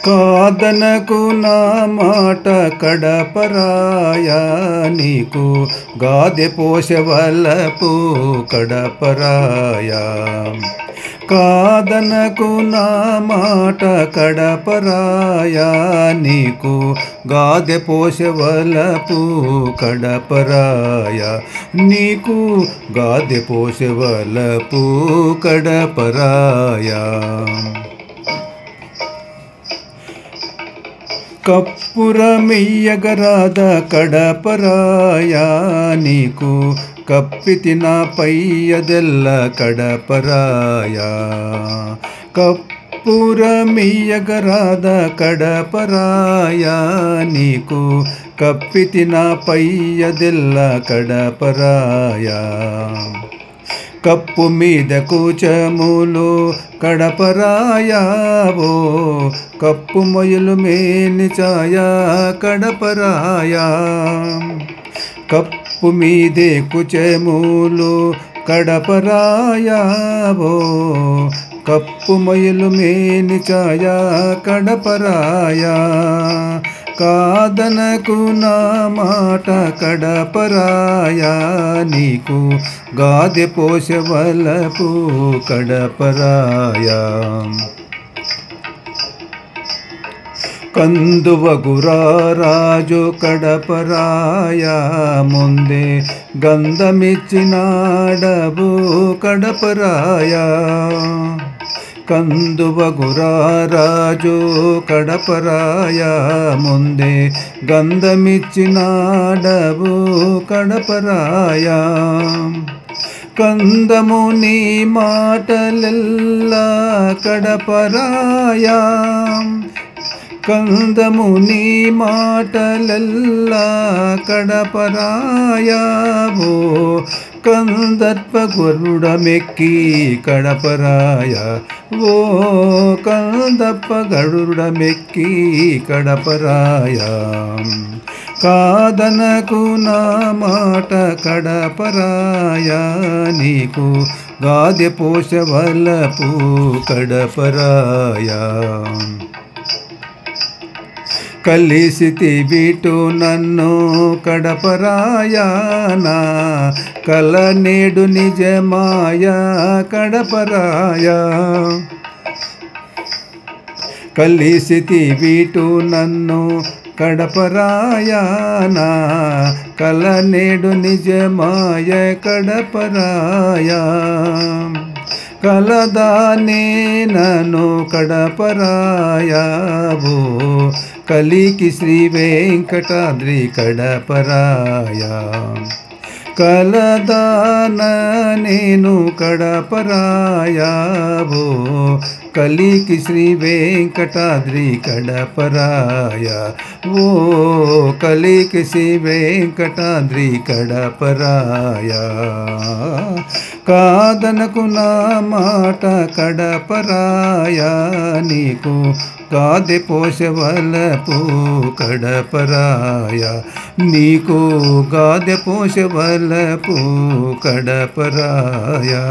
కాదనకు నా మాట కడపరాయా నీకు గాదె పోసెవలపు కడపరాయా కాదనకు నా మాట కడపరాయా నీకు గాదె పోసెవలపు కడపరాయా నీకు గాదె పోసెవలపు కడపరాయా కప్పురమెయ్యగరాద కడపరాయా నీకు కప్పితిన పయ్యదెల్ల కడపరాయా కప్పురమెయ్యగరాద కడపరాయా నీకు కప్పితిన పయ్యదెల్ల కడపరాయా కప్పు మీద కూచములు కడపరాయావో కప్పు మొయలు మేని ఛాయా కడపరాయా కప్పు మీదే కుచములు కడపరాయావో కప్పు మొయలు మేని ఛాయా కడపరాయా కాదనకు నా మాట కడపరాయా నీకు గాదె పోసెవలపు కడపరాయా కందువగురారాజు కడపరాయా ముందే గంధమిచ్చినాడబు కడపరాయా కందువగురారాజు కడపరాయా ముందే గంధమిచ్చినాడబు కడపరాయా కందము నీ మాటలెల్లా కడపరాయా కందము నీ మాటలెల్లా కడపరాయావో కందర్ప గరుడమెక్కి కడపరాయా ఓ కందప్ప గరుడమెక్కి కడపరాయా కాదనకు నా మాట కడపరాయా నీకు గాదె పోసెవలపు కడపరాయా కలిసితి విటు నన్ను కడపరాయానా కల నేడు నిజమాయా కడపరాయా కలిసితి విటు నన్ను కడపరాయానా కల నేడు నిజమాయ కడపరాయా కలదానే నన్ను కడపరాయావో కలికి శ్రీ వెంకటాద్రి కడపరాయా కలదాన నేను కడపరాయావో కలికి శ్రీ వెంకటాద్రి కడపరాయా ఓ కలికి శ్రీ వెంకటాద్రి కడపరాయా కాదనకు నా మాట కడపరాయా నీకు గాదె పోసెవలపు కడపరాయా నీకు గాదె పోసెవలపు కడపరాయా